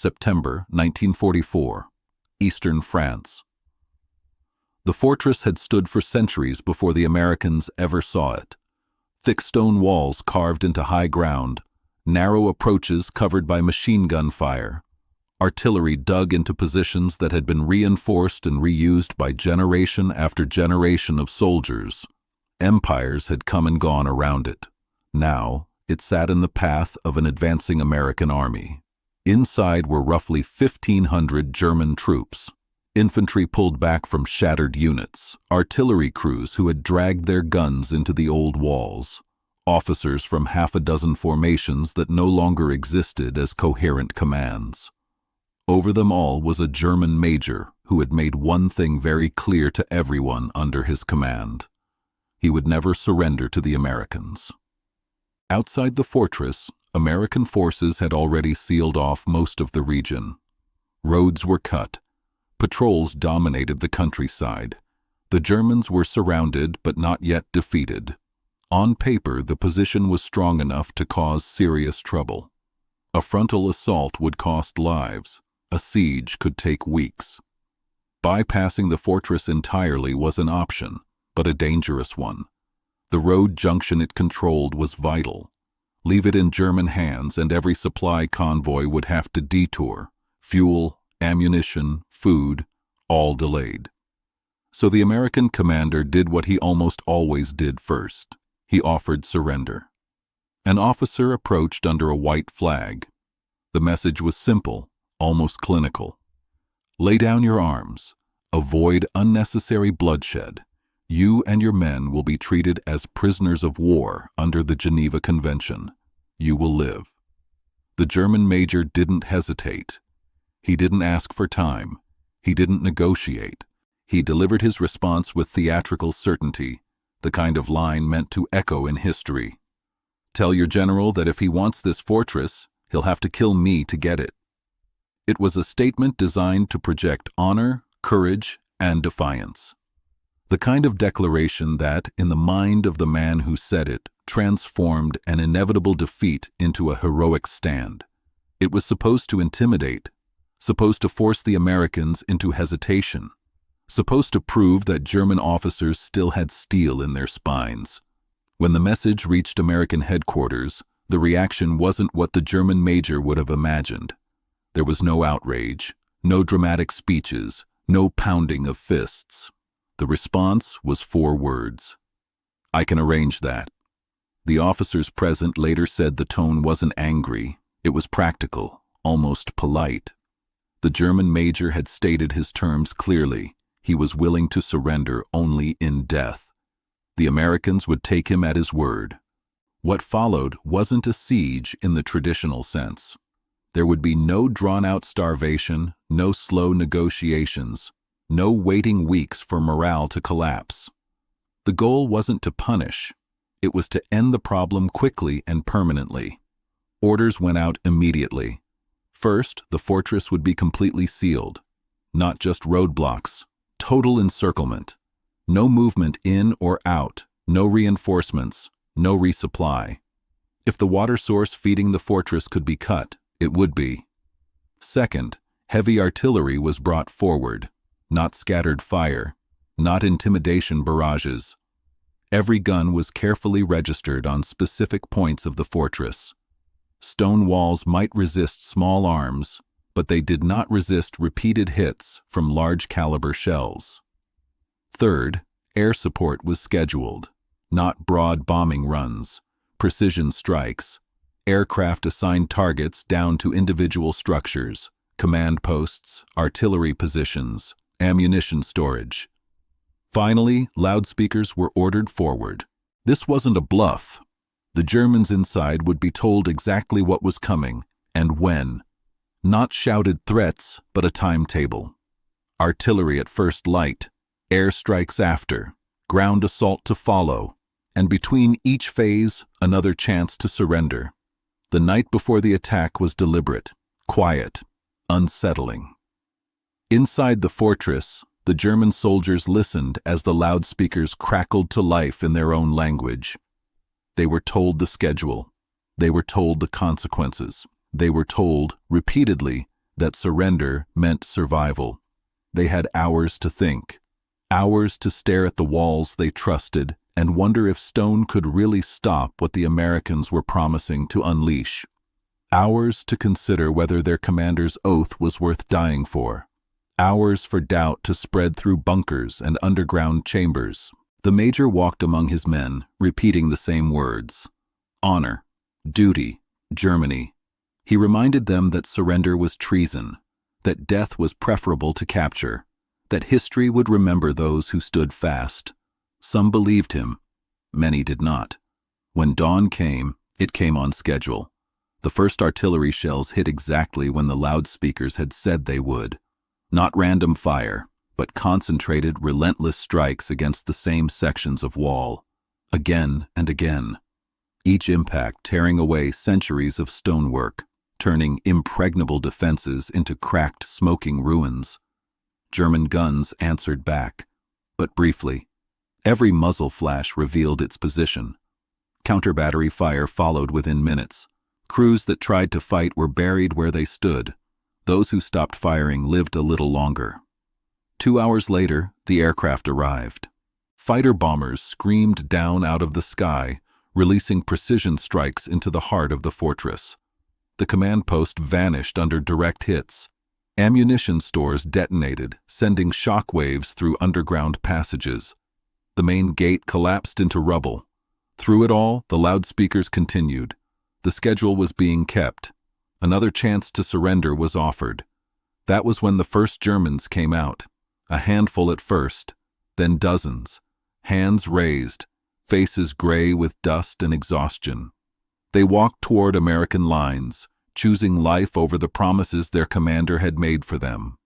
September 1944, Eastern France. The fortress had stood for centuries before the Americans ever saw it. Thick stone walls carved into high ground, narrow approaches covered by machine gun fire, artillery dug into positions that had been reinforced and reused by generation after generation of soldiers. Empires had come and gone around it. Now, it sat in the path of an advancing American army. Inside were roughly 1,500 German troops. Infantry pulled back from shattered units, artillery crews who had dragged their guns into the old walls, officers from half a dozen formations that no longer existed as coherent commands. Over them all was a German major who had made one thing very clear to everyone under his command. He would never surrender to the Americans. Outside the fortress, American forces had already sealed off most of the region. Roads were cut. Patrols dominated the countryside. The Germans were surrounded but not yet defeated. On paper, the position was strong enough to cause serious trouble. A frontal assault would cost lives. A siege could take weeks. Bypassing the fortress entirely was an option, but a dangerous one. The road junction it controlled was vital. Leave it in German hands and every supply convoy would have to detour. Fuel, ammunition, food, all delayed. So the American commander did what he almost always did first. He offered surrender. An officer approached under a white flag. The message was simple, almost clinical. Lay down your arms. Avoid unnecessary bloodshed. You and your men will be treated as prisoners of war under the Geneva Convention. You will live. The German major didn't hesitate. He didn't ask for time. He didn't negotiate. He delivered his response with theatrical certainty, the kind of line meant to echo in history. Tell your general that if he wants this fortress, he'll have to kill me to get it. It was a statement designed to project honor, courage, and defiance. The kind of declaration that, in the mind of the man who said it, transformed an inevitable defeat into a heroic stand. It was supposed to intimidate, supposed to force the Americans into hesitation, supposed to prove that German officers still had steel in their spines. When the message reached American headquarters, the reaction wasn't what the German major would have imagined. There was no outrage, no dramatic speeches, no pounding of fists. The response was 4 words. I can arrange that. The officers present later said the tone wasn't angry, it was practical, almost polite. The German major had stated his terms clearly. He was willing to surrender only in death. The Americans would take him at his word. What followed wasn't a siege in the traditional sense. There would be no drawn-out starvation, no slow negotiations, no waiting weeks for morale to collapse. The goal wasn't to punish. It was to end the problem quickly and permanently. Orders went out immediately. First, the fortress would be completely sealed. Not just roadblocks, total encirclement. No movement in or out, no reinforcements, no resupply. If the water source feeding the fortress could be cut, it would be. Second, heavy artillery was brought forward, not scattered fire, not intimidation barrages. Every gun was carefully registered on specific points of the fortress. Stone walls might resist small arms, but they did not resist repeated hits from large-caliber shells. Third, air support was scheduled, not broad bombing runs, precision strikes, aircraft assigned targets down to individual structures, command posts, artillery positions, ammunition storage. Finally, loudspeakers were ordered forward. This wasn't a bluff. The Germans inside would be told exactly what was coming and when. Not shouted threats, but a timetable. Artillery at first light, air strikes after, ground assault to follow, and between each phase, another chance to surrender. The night before the attack was deliberate, quiet, unsettling. Inside the fortress, the German soldiers listened as the loudspeakers crackled to life in their own language. They were told the schedule. They were told the consequences. They were told, repeatedly, that surrender meant survival. They had hours to think, hours to stare at the walls they trusted and wonder if stone could really stop what the Americans were promising to unleash. Hours to consider whether their commander's oath was worth dying for. Hours for doubt to spread through bunkers and underground chambers. The major walked among his men, repeating the same words. Honor, duty, Germany. He reminded them that surrender was treason, that death was preferable to capture, that history would remember those who stood fast. Some believed him, many did not. When dawn came, it came on schedule. The first artillery shells hit exactly when the loudspeakers had said they would. Not random fire, but concentrated, relentless strikes against the same sections of wall, again and again. Each impact tearing away centuries of stonework, turning impregnable defenses into cracked, smoking ruins. German guns answered back, but briefly. Every muzzle flash revealed its position. Counter-battery fire followed within minutes. Crews that tried to fight were buried where they stood. Those who stopped firing lived a little longer. 2 hours later, the aircraft arrived. Fighter bombers screamed down out of the sky, releasing precision strikes into the heart of the fortress. The command post vanished under direct hits. Ammunition stores detonated, sending shock waves through underground passages. The main gate collapsed into rubble. Through it all, the loudspeakers continued. The schedule was being kept. Another chance to surrender was offered. That was when the first Germans came out. A handful at first, then dozens. Hands raised, faces gray with dust and exhaustion. They walked toward American lines, choosing life over the promises their commander had made for them.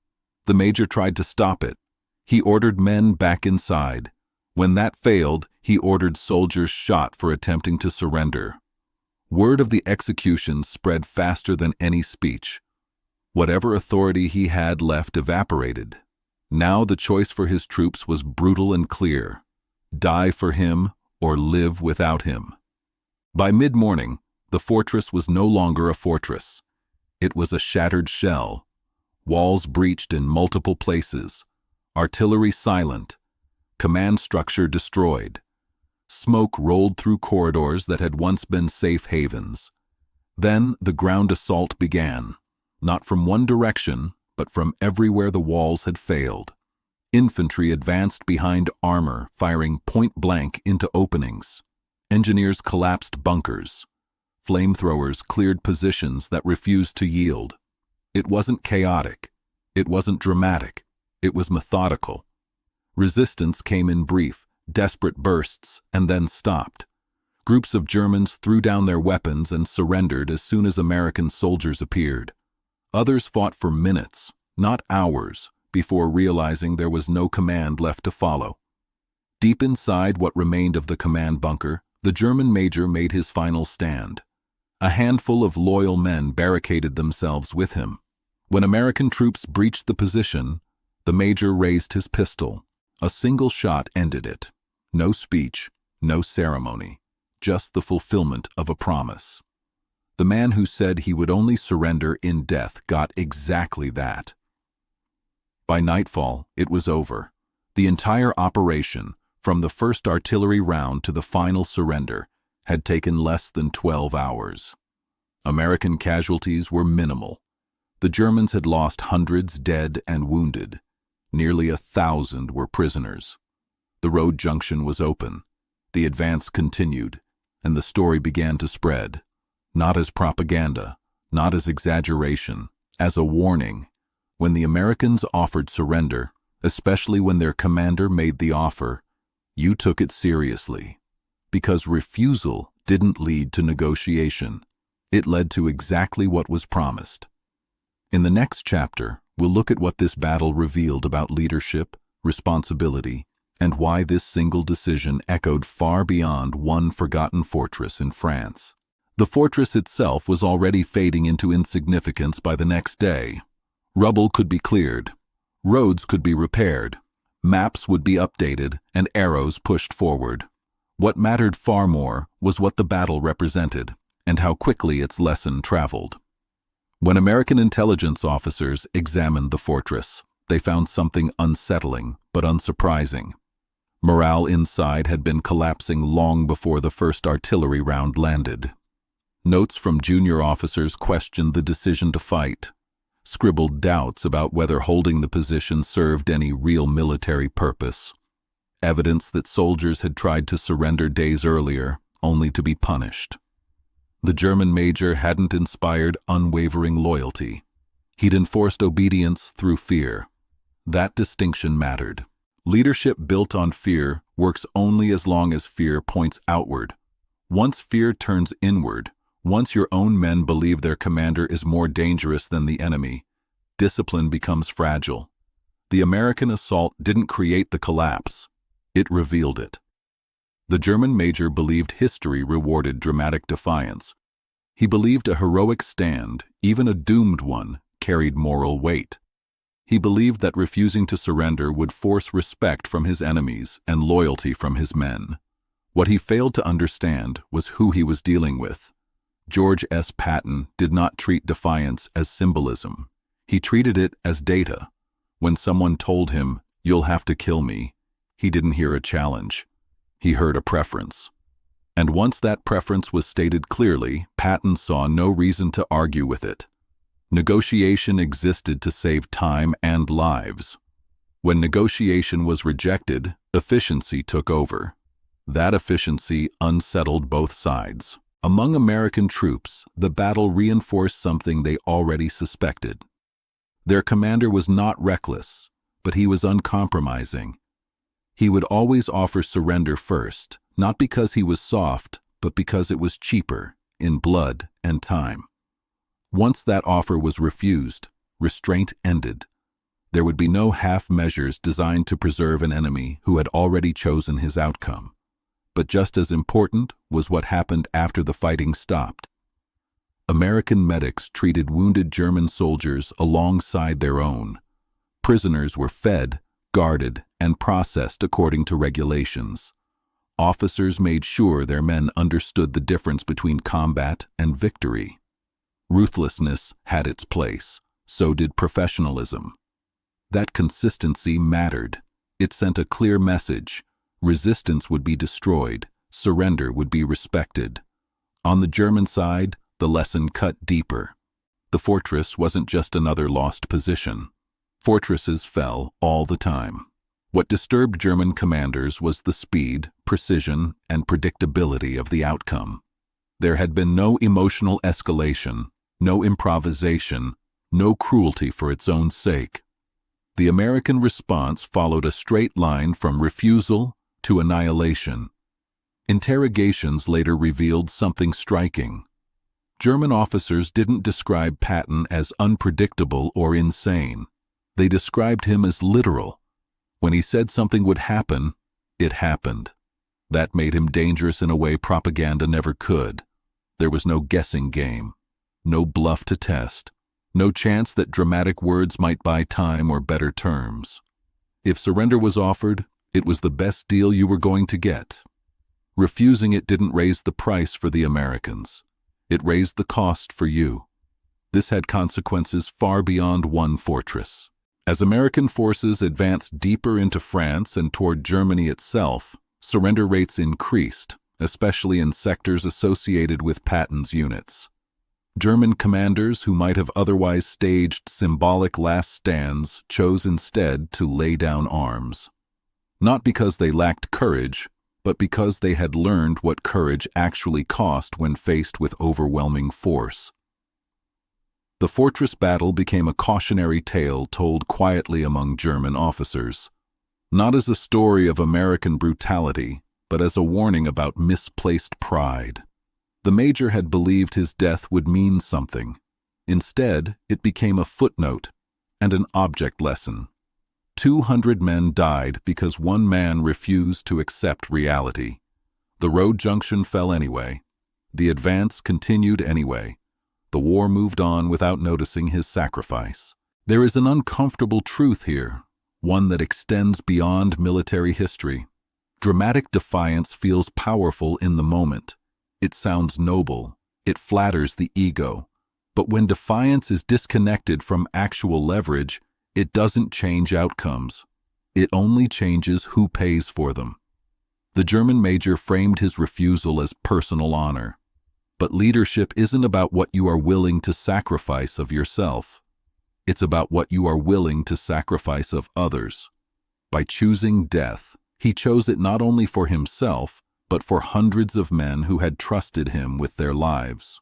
The major tried to stop it. He ordered men back inside. When that failed, he ordered soldiers shot for attempting to surrender. Word of the executions spread faster than any speech. Whatever authority he had left evaporated. Now the choice for his troops was brutal and clear. Die for him or live without him. By mid-morning, the fortress was no longer a fortress. It was a shattered shell. Walls breached in multiple places. Artillery silent. Command structure destroyed. Smoke rolled through corridors that had once been safe havens. Then the ground assault began, not from one direction, but from everywhere the walls had failed. Infantry advanced behind armor, firing point-blank into openings. Engineers collapsed bunkers. Flamethrowers cleared positions that refused to yield. It wasn't chaotic. It wasn't dramatic. It was methodical. Resistance came in brief, desperate bursts, and then stopped. Groups of Germans threw down their weapons and surrendered as soon as American soldiers appeared. Others fought for minutes, not hours, before realizing there was no command left to follow. Deep inside what remained of the command bunker, the German major made his final stand. A handful of loyal men barricaded themselves with him. When American troops breached the position, the major raised his pistol. A single shot ended it. No speech, no ceremony, just the fulfillment of a promise. The man who said he would only surrender in death got exactly that. By nightfall, it was over. The entire operation, from the first artillery round to the final surrender, had taken less than 12 hours. American casualties were minimal. The Germans had lost hundreds dead and wounded. Nearly 1,000 were prisoners. The road junction was open. The advance continued, and the story began to spread. Not as propaganda, not as exaggeration, as a warning. When the Americans offered surrender, especially when their commander made the offer, you took it seriously. Because refusal didn't lead to negotiation. It led to exactly what was promised. In the next chapter, we'll look at what this battle revealed about leadership, responsibility, and why this single decision echoed far beyond one forgotten fortress in France. The fortress itself was already fading into insignificance by the next day. Rubble could be cleared, roads could be repaired, maps would be updated, and arrows pushed forward. What mattered far more was what the battle represented, and how quickly its lesson traveled. When American intelligence officers examined the fortress, they found something unsettling but unsurprising. Morale inside had been collapsing long before the first artillery round landed. Notes from junior officers questioned the decision to fight, scribbled doubts about whether holding the position served any real military purpose. Evidence that soldiers had tried to surrender days earlier, only to be punished. The German major hadn't inspired unwavering loyalty. He'd enforced obedience through fear. That distinction mattered. Leadership built on fear works only as long as fear points outward. Once fear turns inward, once your own men believe their commander is more dangerous than the enemy, discipline becomes fragile. The American assault didn't create the collapse. It revealed it. The German major believed history rewarded dramatic defiance. He believed a heroic stand, even a doomed one, carried moral weight. He believed that refusing to surrender would force respect from his enemies and loyalty from his men. What he failed to understand was who he was dealing with. George S. Patton did not treat defiance as symbolism. He treated it as data. When someone told him, "You'll have to kill me," he didn't hear a challenge. He heard a preference. And once that preference was stated clearly, Patton saw no reason to argue with it. Negotiation existed to save time and lives. When negotiation was rejected, efficiency took over. That efficiency unsettled both sides. Among American troops, the battle reinforced something they already suspected. Their commander was not reckless, but he was uncompromising. He would always offer surrender first, not because he was soft, but because it was cheaper, in blood and time. Once that offer was refused, restraint ended. There would be no half measures designed to preserve an enemy who had already chosen his outcome. But just as important was what happened after the fighting stopped. American medics treated wounded German soldiers alongside their own. Prisoners were fed, guarded, and processed according to regulations. Officers made sure their men understood the difference between combat and victory. Ruthlessness had its place, so did professionalism. That consistency mattered. It sent a clear message. Resistance would be destroyed, surrender would be respected. On the German side, the lesson cut deeper. The fortress wasn't just another lost position. Fortresses fell all the time. What disturbed German commanders was the speed, precision, and predictability of the outcome. There had been no emotional escalation, no improvisation, no cruelty for its own sake. The American response followed a straight line from refusal to annihilation. Interrogations later revealed something striking. German officers didn't describe Patton as unpredictable or insane. They described him as literal. When he said something would happen, it happened. That made him dangerous in a way propaganda never could. There was no guessing game, no bluff to test, no chance that dramatic words might buy time or better terms. If surrender was offered, it was the best deal you were going to get. Refusing it didn't raise the price for the Americans. It raised the cost for you. This had consequences far beyond one fortress. As American forces advanced deeper into France and toward Germany itself, surrender rates increased, especially in sectors associated with Patton's units. German commanders who might have otherwise staged symbolic last stands chose instead to lay down arms. Not because they lacked courage, but because they had learned what courage actually cost when faced with overwhelming force. The fortress battle became a cautionary tale told quietly among German officers, not as a story of American brutality, but as a warning about misplaced pride. The major had believed his death would mean something. Instead, it became a footnote and an object lesson. 200 men died because one man refused to accept reality. The road junction fell anyway. The advance continued anyway. The war moved on without noticing his sacrifice. There is an uncomfortable truth here, one that extends beyond military history. Dramatic defiance feels powerful in the moment. It sounds noble. It flatters the ego. But when defiance is disconnected from actual leverage, it doesn't change outcomes. It only changes who pays for them. The German major framed his refusal as personal honor. But leadership isn't about what you are willing to sacrifice of yourself. It's about what you are willing to sacrifice of others. By choosing death, he chose it not only for himself, but for hundreds of men who had trusted him with their lives.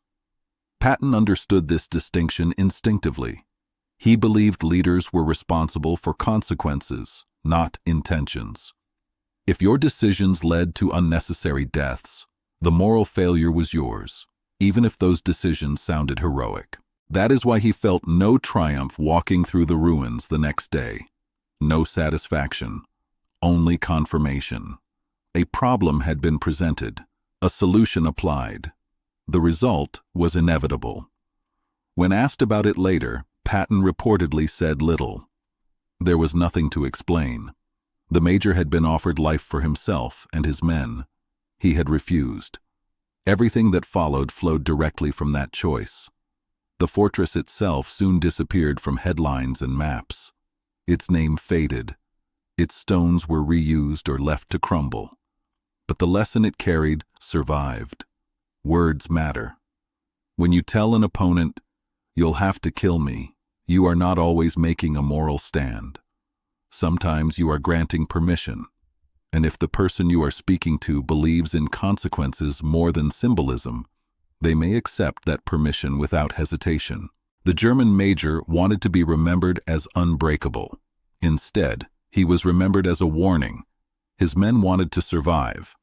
Patton understood this distinction instinctively. He believed leaders were responsible for consequences, not intentions. If your decisions led to unnecessary deaths, the moral failure was yours, even if those decisions sounded heroic. That is why he felt no triumph walking through the ruins the next day. No satisfaction, only confirmation. A problem had been presented, a solution applied. The result was inevitable. When asked about it later, Patton reportedly said little. There was nothing to explain. The major had been offered life for himself and his men. He had refused. Everything that followed flowed directly from that choice. The fortress itself soon disappeared from headlines and maps. Its name faded. Its stones were reused or left to crumble. But the lesson it carried survived. Words matter. When you tell an opponent, "You'll have to kill me," you are not always making a moral stand. Sometimes you are granting permission. And if the person you are speaking to believes in consequences more than symbolism, they may accept that permission without hesitation. The German major wanted to be remembered as unbreakable. Instead, he was remembered as a warning. His men wanted to survive.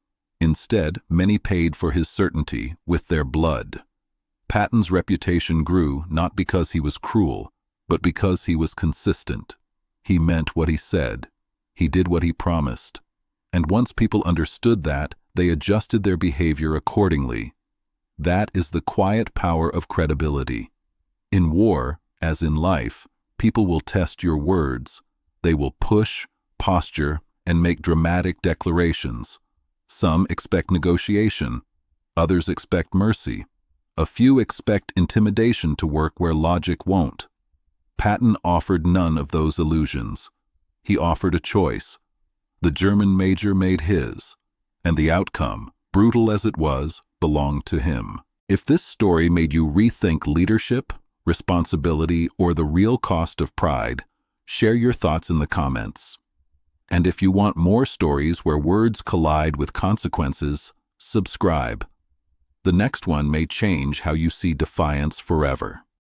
Instead, many paid for his certainty with their blood. Patton's reputation grew not because he was cruel, but because he was consistent. He meant what he said. He did what he promised. And once people understood that, they adjusted their behavior accordingly. That is the quiet power of credibility. In war, as in life, people will test your words. They will push, posture, and make dramatic declarations. Some expect negotiation. Others expect mercy. A few expect intimidation to work where logic won't. Patton offered none of those illusions. He offered a choice. The German major made his, and the outcome, brutal as it was, belonged to him. If this story made you rethink leadership, responsibility, or the real cost of pride, share your thoughts in the comments. And if you want more stories where words collide with consequences, subscribe. The next one may change how you see defiance forever.